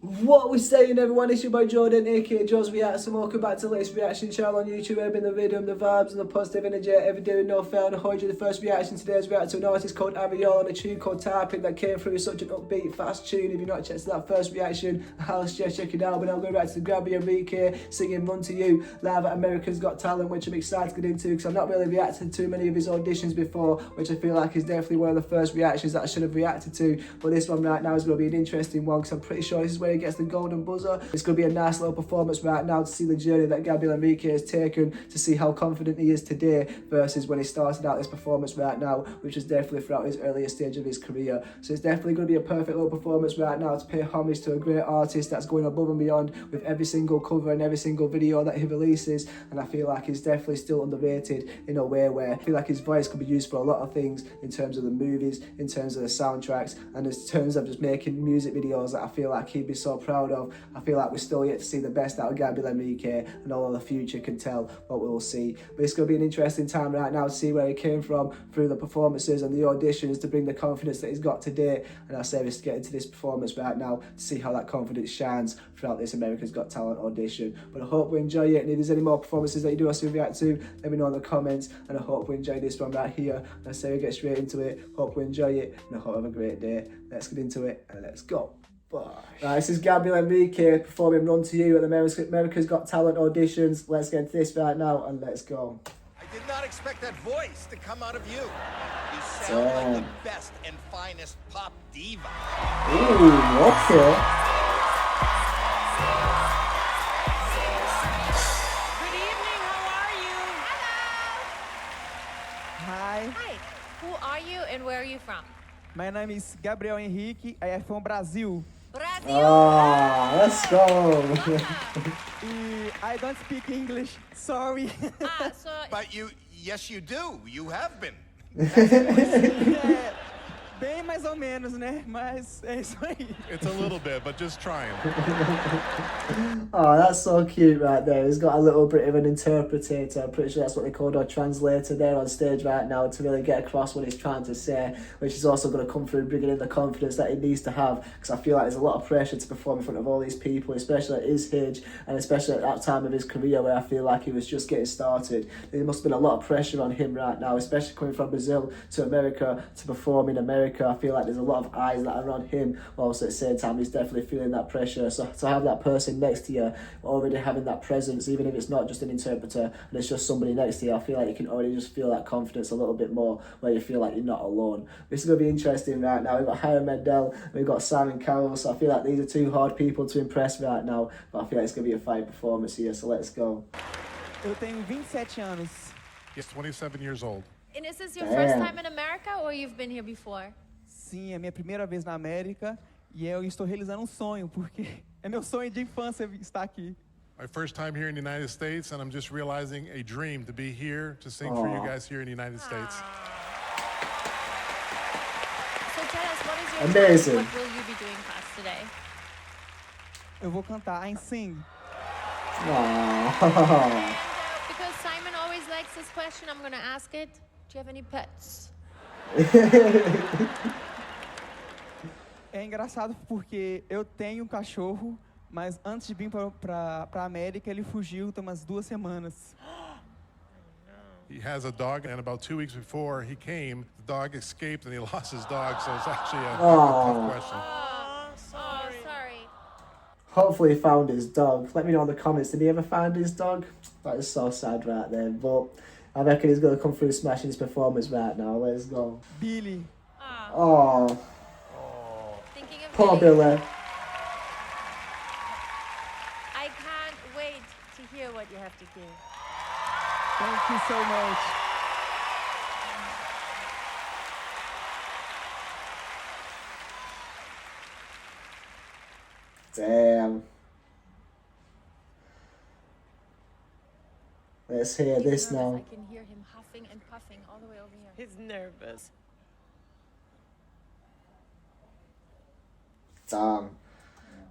What we saying, everyone? It's your boy Jordan, aka Joe's Reacts, and welcome back to the latest reaction channel on YouTube. I've been the rhythm, the vibes, and the positive energy every day with no fail. And I hold you the first reaction today is react to an artist called Gabriel and a tune called Typing that came through such an upbeat, fast tune. If you've not checked that first reaction, I'll suggest check it out. But I'm going back to Gabriel Henrique singing Run to You live at Americas Got Talent, which I'm excited to get into because I've not really reacted to many of his auditions before, which I feel like is definitely one of the first reactions that I should have reacted to. But this one right now is going to be an interesting one because I'm pretty sure this is where he gets the golden buzzer. It's going to be a nice little performance right now to see the journey that Gabriel Henrique has taken, to see how confident he is today versus when he started out this performance right now, which is definitely throughout his earlier stage of his career. So it's definitely going to be a perfect little performance right now to pay homage to a great artist that's going above and beyond with every single cover and every single video that he releases. And I feel like he's definitely still underrated in a way where I feel like his voice could be used for a lot of things in terms of the movies, in terms of the soundtracks, and in terms of just making music videos that I feel like he'd be so proud of. I feel like we're still yet to see the best out of Gabriel Henrique, and all of the future can tell what we'll see. But it's going to be an interesting time right now to see where he came from through the performances and the auditions to bring the confidence that he's got today. And I say let's get into this performance right now to see how that confidence shines throughout this America's Got Talent audition. But I hope we enjoy it, and if there's any more performances that you do want to react to, let me know in the comments, and I hope we enjoy this one right here. And I say we get straight into it. Hope we enjoy it, and I hope you have a great day. Let's get into it, and let's go. Right, this is Gabriel Henrique performing Run to You at the America's Got Talent auditions. Let's get into this right now and let's go. I did not expect that voice to come out of you. You sound like the best and finest pop diva. Ooh, okay. Good evening, how are you? Hi, Hi, who are you and where are you from? my name is Gabriel Henrique. I am from Brazil. Brazil! Ah, let's go. I don't speak English. Sorry. So But yes, you do. You have been. É, bem mais ou menos, né? Mas é isso aí. It's a little bit, but just trying. Oh, that's so cute right there. He's got a little bit of an interpreter. I'm pretty sure that's what they called a translator there on stage right now to really get across what he's trying to say, which is also going to come through bringing in the confidence that he needs to have, because I feel like there's a lot of pressure to perform in front of all these people, especially at his age and especially at that time of his career where I feel like he was just getting started. There must have been a lot of pressure on him right now, especially coming from Brazil to America to perform in America. I feel like there's a lot of eyes that are on him, while also at the same time he's definitely feeling that pressure. So to have that person next to you already having that presence, even if it's not just an interpreter and it's just somebody next to you, I feel like you can already just feel that confidence a little bit more, where you feel like you're not alone. This is going to be interesting right now. We've got Hiram Mendel, we've got Simon Cowell, so I feel like these are two hard people to impress right now, but I feel like it's going to be a fine performance here, so let's go. Eu tenho 27 anos. He's 27 years old. and is this your first time in America or you've been here before? Sim, é minha primeira vez na América e eu estou realizando um sonho, porque é meu sonho de infância estar aqui. My first time here in the United States, and I'm just realizing a dream to be here to sing for you guys here in the United States. So tell us, what is your Amazing. What will you be doing for us today? Eu vou cantar I Sing. Aww. Because Simon always likes this question, I'm going to ask it. Do you have any pets? É engraçado porque eu tenho um cachorro, mas antes de vir para a América, ele fugiu tem umas 2 semanas. He has a dog, and about 2 weeks before he came, the dog escaped and he lost his dog, so it's actually a tough question. Oh, sorry. Hopefully he found his dog. Let me know in the comments, did he ever find his dog? That is so sad right there, but I reckon he's going to come through smashing his performance right now. Let's go. Billy. Oh, Thinking of poor Billy. Billy. I can't wait to hear what you have to give. Thank you so much. Damn. Let's hear He's this nervous. now. I can hear him huffing and puffing all the way over here. He's nervous. Damn.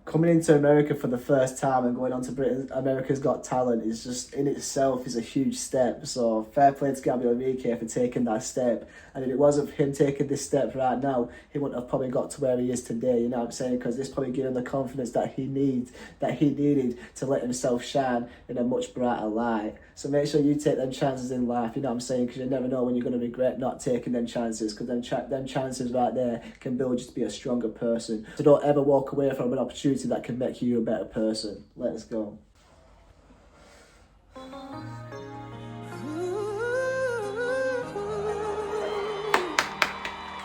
coming into America for the first time and going on to America's Got Talent is just in itself is a huge step. So fair play to Gabriel Henrique for taking that step. And if it wasn't for him taking this step right now, he wouldn't have probably got to where he is today. You know what I'm saying? Because this probably gave him the confidence that he needed to let himself shine in a much brighter light. So make sure you take them chances in life. You know what I'm saying? Because you never know when you're going to regret not taking them chances. Because them chances right there can build you to be a stronger person. So don't ever walk away from an opportunity that can make you a better person. Let's go.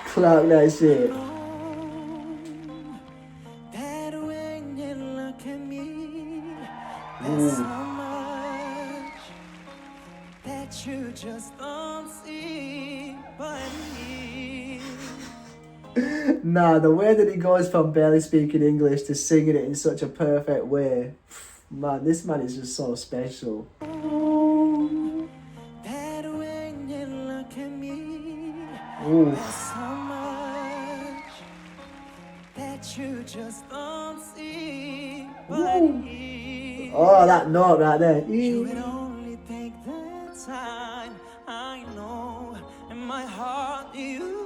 Clap that shit. That when you look at me, there's so much that you just don't see but me. Nah, the way that he goes from barely speaking English to singing it in such a perfect way, man, this man is just so special. That when you look at me, Ooh. there's so much that you just don't see but me. Oh, that note right there. You would only take the time, I know, in my heart you.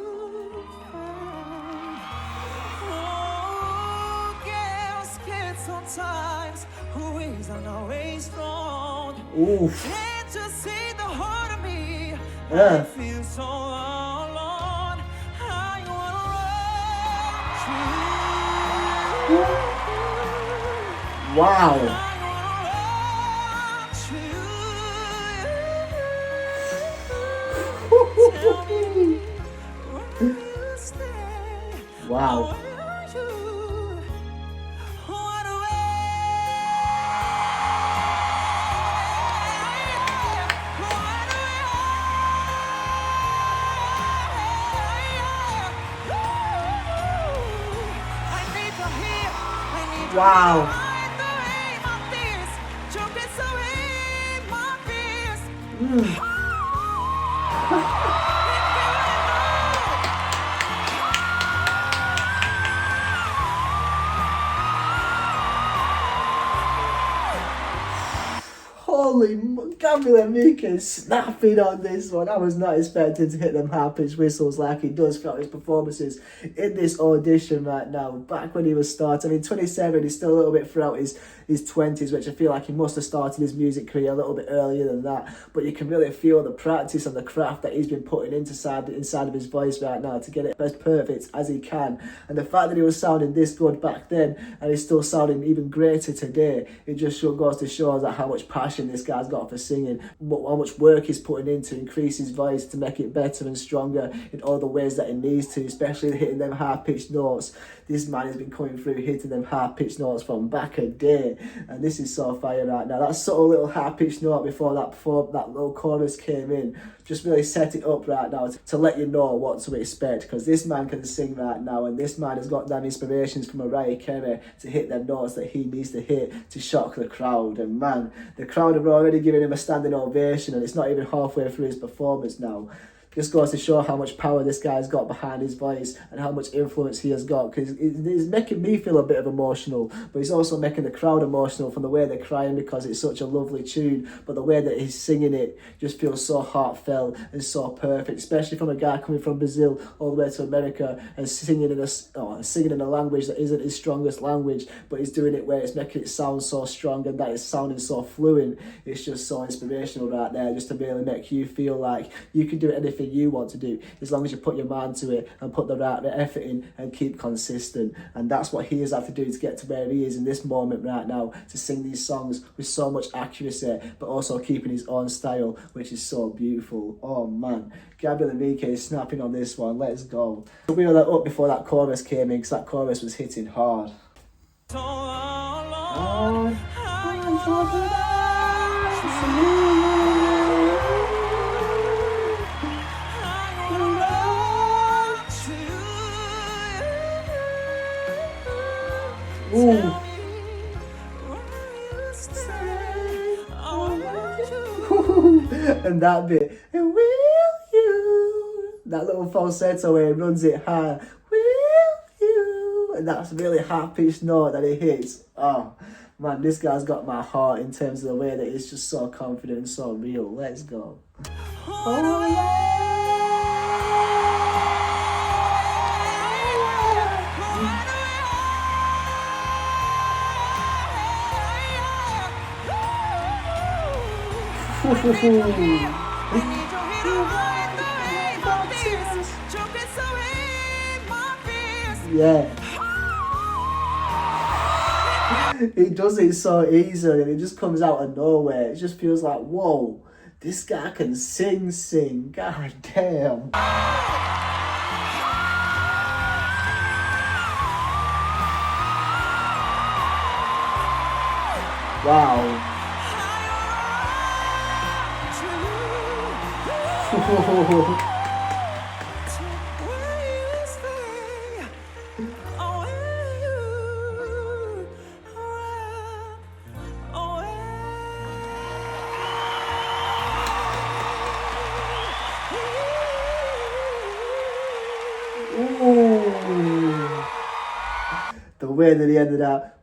Sometimes who is always strong. Oof. Can't you see the heart of me? Yeah. I feel so alone. I wanna run to you. Wow. I wanna run to you. Tell me, will you stay? Wow. Wow. Holy, Gabriel Henrique is snapping on this one. I was not expecting to hit them high-pitched whistles like he does throughout his performances in this audition right now. Back when he was starting, I mean, 27, he's still a little bit throughout his 20s, which I feel like he must have started his music career a little bit earlier than that. But you can really feel the practice and the craft that he's been putting inside of his voice right now to get it as perfect as he can. And the fact that he was sounding this good back then and he's still sounding even greater today, it just goes to show that how much passion this guy's got for singing, how much work he's putting in to increase his voice, to make it better and stronger in all the ways that he needs to, especially hitting them high-pitched notes. This man has been coming through hitting them high-pitched notes from back a day, and this is so fire right now. That subtle little high-pitched note before that little chorus came in just really set it up right now to let you know what to expect, because this man can sing right now, and this man has got them inspirations from Mariah Carey to hit them notes that he needs to hit to shock the crowd. And man, the crowd have already given him a standing ovation, and it's not even halfway through his performance now. Just goes to show how much power this guy's got behind his voice and how much influence he has got, because it's making me feel a bit of emotional, but he's also making the crowd emotional from the way they're crying because it's such a lovely tune, but the way that he's singing it just feels so heartfelt and so perfect, especially from a guy coming from Brazil all the way to America and singing in a language that isn't his strongest language, but he's doing it where it's making it sound so strong and that it's sounding so fluent. It's just so inspirational right there, just to really make you feel like you can do anything you want to do as long as you put your mind to it and put the right effort in and keep consistent. And that's what he has had to do to get to where he is in this moment right now, to sing these songs with so much accuracy but also keeping his own style, which is so beautiful. Oh man, Gabriel Henrique is snapping on this one. Let's go. We were up before that chorus came in because that chorus was hitting hard. Ooh. And that bit, and will you, that little falsetto where he runs it high, will you, and that's really high-pitched note that he hits. Oh, man, this guy's got my heart in terms of the way that he's just so confident and so real. Let's go. Oh, yeah. He does it so easily and it just comes out of nowhere. It just feels like, whoa, this guy can sing. God damn. Wow. The way that he ended up.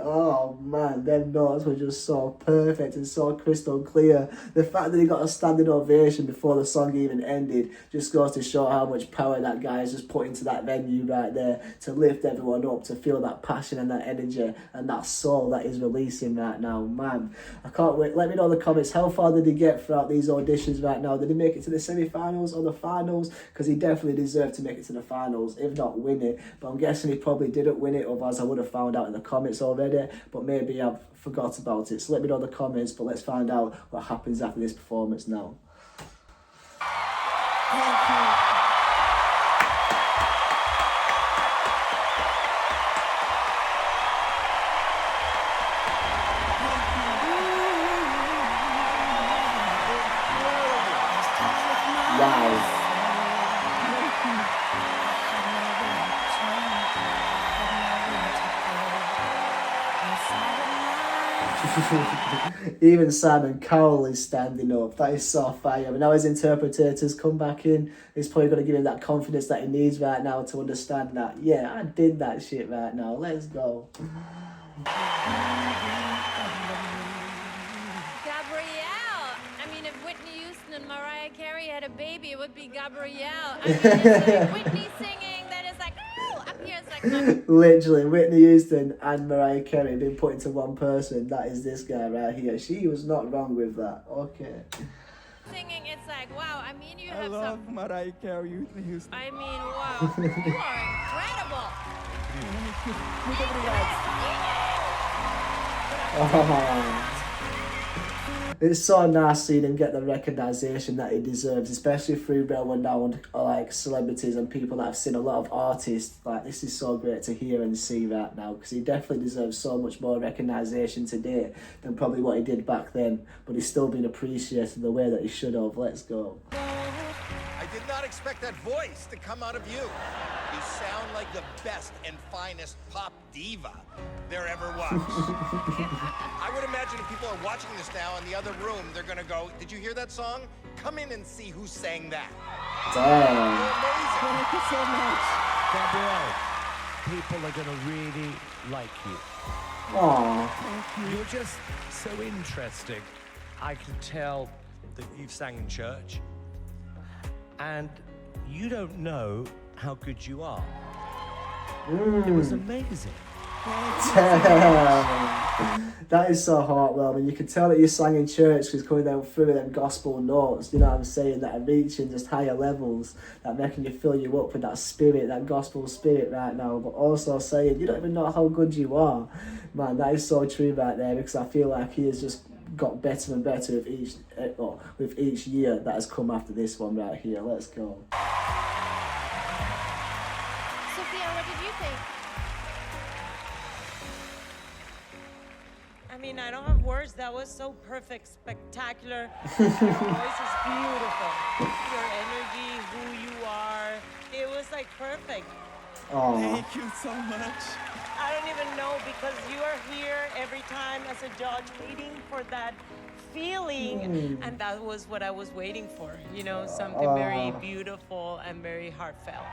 Oh man, them notes were just so perfect and so crystal clear. The fact that he got a standing ovation before the song even ended just goes to show how much power that guy has just put into that venue right there to lift everyone up, to feel that passion and that energy and that soul that he's releasing right now. Man, I can't wait. Let me know in the comments, how far did he get throughout these auditions right now? Did he make it to the semi-finals or the finals? Because he definitely deserved to make it to the finals, if not win it. But I'm guessing he probably didn't win it, otherwise I would have found out in the comments already. But maybe I've forgot about it. So let me know in the comments, but let's find out what happens after this performance now. Wow. Even Simon Cowell is standing up. That is so fire. But now his interpreters come back in. He's probably going to give him that confidence that he needs right now to understand that, yeah, I did that shit right now. Let's go. Gabrielle. I mean, if Whitney Houston and Mariah Carey had a baby, it would be Gabrielle. I mean, it's like Whitney singing, that is like, ooh, up here it's like... Literally, Whitney Houston and Mariah Carey have been put into one person. That is this guy right here. She was not wrong with that. Okay. Singing, it's like, wow, I mean, you I have love some... Mariah Carey, Whitney Houston. I mean, wow, you are incredible. Muito obrigado. Oh. It's so nice seeing him get the recognition that he deserves, especially through well-known like celebrities and people that have seen a lot of artists. Like, this is so great to hear and see right now, because he definitely deserves so much more recognition today than probably what he did back then. But he's still been appreciated the way that he should have. Let's go. I did not expect that voice to come out of you. You sound like the best and finest pop diva there ever was. I would imagine if people are watching this now in the other room, they're gonna go, did you hear that song? Come in and see who sang that. Damn. Thank you so much. Gabriel, people are going to really like you. Aww. You're just so interesting. I can tell that you've sang in church, and you don't know how good you are. It was amazing. Damn. That is so heartwarming. You can tell that you sang in church because coming down through them gospel notes, you know what I'm saying, that are reaching just higher levels, that making you fill you up with that spirit, that gospel spirit right now, but also saying you don't even know how good you are. Man, that is so true right there, because I feel like he has just got better and better with each year that has come after this one right here. Let's go. Sophia, what did you think? I mean, I don't have words. That was so perfect, spectacular. Your voice is beautiful. Your energy, who you are, it was like perfect. Oh. Thank you so much. I don't even know, because you are here every time as a judge waiting for that feeling. And that was what I was waiting for, you know, something very beautiful and very heartfelt.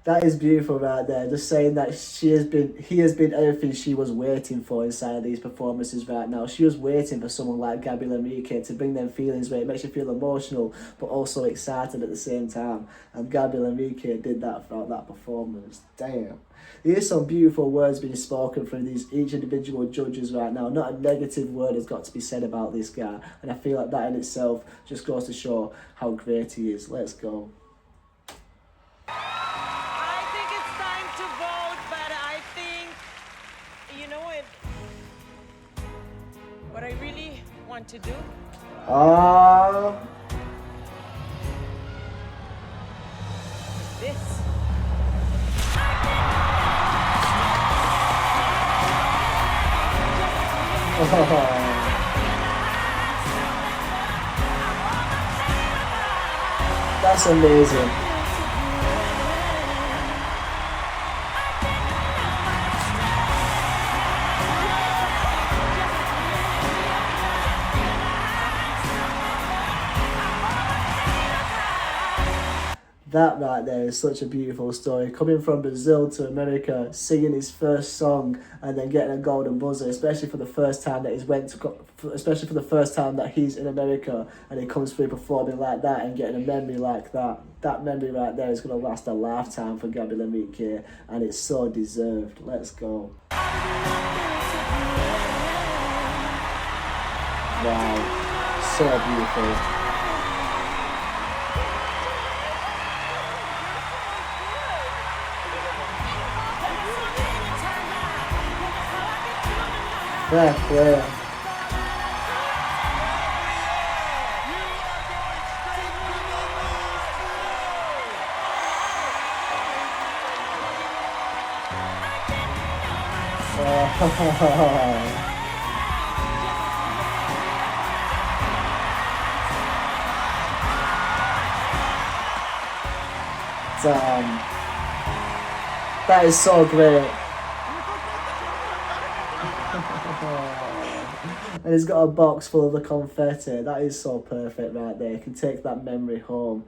That is beautiful right there. Just saying that he has been everything she was waiting for inside of these performances right now. She was waiting for someone like Gabriel Henrique to bring them feelings where it makes you feel emotional but also excited at the same time. And Gabriel Henrique did that throughout that performance. Damn. There's some beautiful words being spoken from each individual judges right now. Not a negative word has got to be said about this guy. And I feel like that in itself just goes to show how great he is. Let's go. I think it's time to vote, but I think, you know what I really want to do? This. That's amazing. That right there is such a beautiful story. Coming from Brazil to America, singing his first song, and then getting a golden buzzer, especially for the first time that he's in America, and he comes through performing like that and getting a memory like that. That memory right there is going to last a lifetime for Gabriel Henrique, and it's so deserved. Let's go. Wow, so beautiful. Fair play. Damn. That is so great. And he's got a box full of the confetti. That is so perfect right there. You can take that memory home.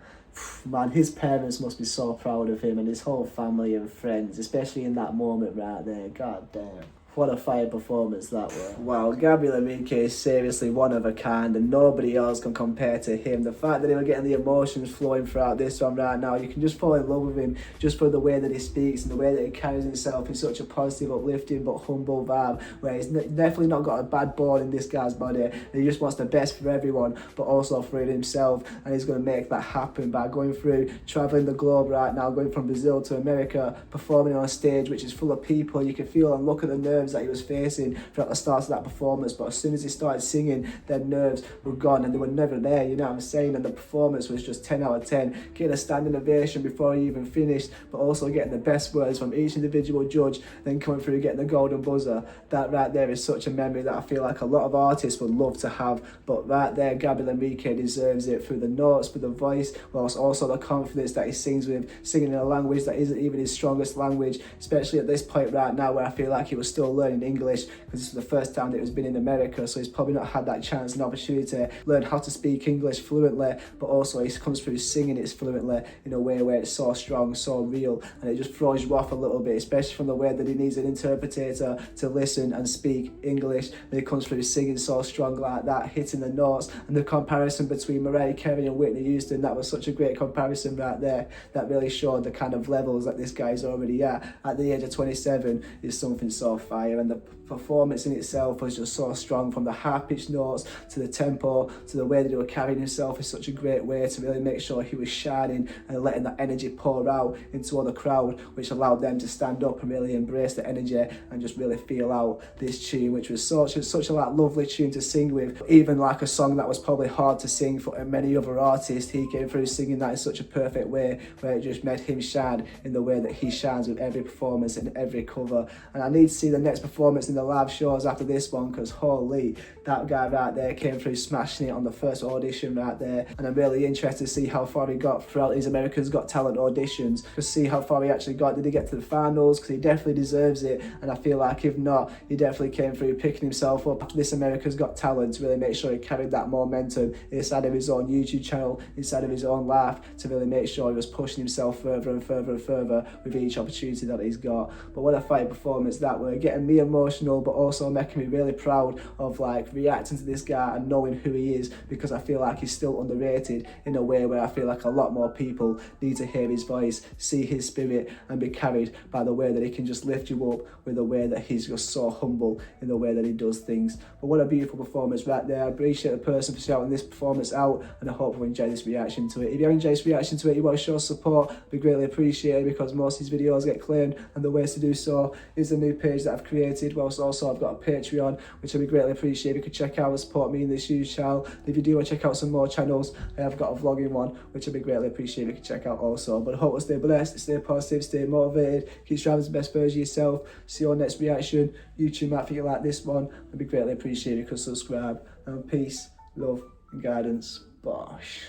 Man, his parents must be so proud of him and his whole family and friends, especially in that moment right there. God damn. What a fire performance that was. Wow, Gabriel Henrique is seriously one of a kind and nobody else can compare to him. The fact that he was getting the emotions flowing throughout this one right now, you can just fall in love with him just for the way that he speaks and the way that he carries himself in such a positive, uplifting but humble vibe, where he's definitely not got a bad bone in this guy's body. He just wants the best for everyone, but also for himself, and he's going to make that happen by going through, travelling the globe right now, going from Brazil to America, performing on a stage which is full of people. You can feel and look at the nerves that he was facing throughout the start of that performance, but as soon as he started singing, their nerves were gone and they were never there, you know what I'm saying? And the performance was just 10 out of 10, getting a standing ovation before he even finished, but also getting the best words from each individual judge, then coming through getting the golden buzzer. That right there is such a memory that I feel like a lot of artists would love to have, but right there, Gabriel Henrique deserves it through the notes, through the voice, whilst also the confidence that he sings with, singing in a language that isn't even his strongest language, especially at this point right now where I feel like he was still learning English, because this is the first time that he's been in America, so he's probably not had that chance and opportunity to learn how to speak English fluently, but also he comes through singing it fluently in a way where it's so strong, so real, and it just throws you off a little bit, especially from the way that he needs an interpreter to listen and speak English. And he comes through singing so strong like that, hitting the notes, and the comparison between Mariah Carey and Whitney Houston, that was such a great comparison right there, that really showed the kind of levels that this guy's already at the age of 27 is something so fire. And the performance in itself was just so strong, from the high-pitched notes to the tempo to the way that he was carrying himself in such a great way to really make sure he was shining and letting that energy pour out into all the crowd, which allowed them to stand up and really embrace the energy and just really feel out this tune, which was such a lovely tune to sing with. Even like a song that was probably hard to sing for many other artists, he came through singing that in such a perfect way, where it just made him shine in the way that he shines with every performance and every cover. And I need to see the next next performance in the live shows after this one, because holy, that guy right there came through smashing it on the first audition right there. And I'm really interested to see how far he got throughout his Americas Got Talent auditions, to see how far he actually got. Did he get to the finals? Because he definitely deserves it, and I feel like if not, he definitely came through picking himself up after this Americas Got Talent to really make sure he carried that momentum inside of his own YouTube channel, inside of his own life, to really make sure he was pushing himself further and further and further with each opportunity that he's got. But what a fight performance that were, getting me emotional, but also making me really proud of like reacting to this guy and knowing who he is, because I feel like he's still underrated in a way where I feel like a lot more people need to hear his voice, see his spirit, and be carried by the way that he can just lift you up, with the way that he's just so humble in the way that he does things. But what a beautiful performance right there. I appreciate the person for shouting this performance out, and I hope you enjoy this reaction to it. If you enjoy this reaction to it, you want to show support, be greatly appreciated, because most of these videos get claimed, and the ways to do so is the new page that I've created. Whilst also I've got a Patreon, which I'd be greatly appreciated. You could check out and support me in this huge channel. If you do want to check out some more channels, I have got a vlogging one, which I'd be greatly appreciated. You can check out also. But I hope you stay blessed, stay positive, stay motivated, keep striving to the best version of yourself. See your next reaction. YouTube might think you like this one. I'd be greatly appreciated. You could subscribe. And peace, love, and guidance. Bosh.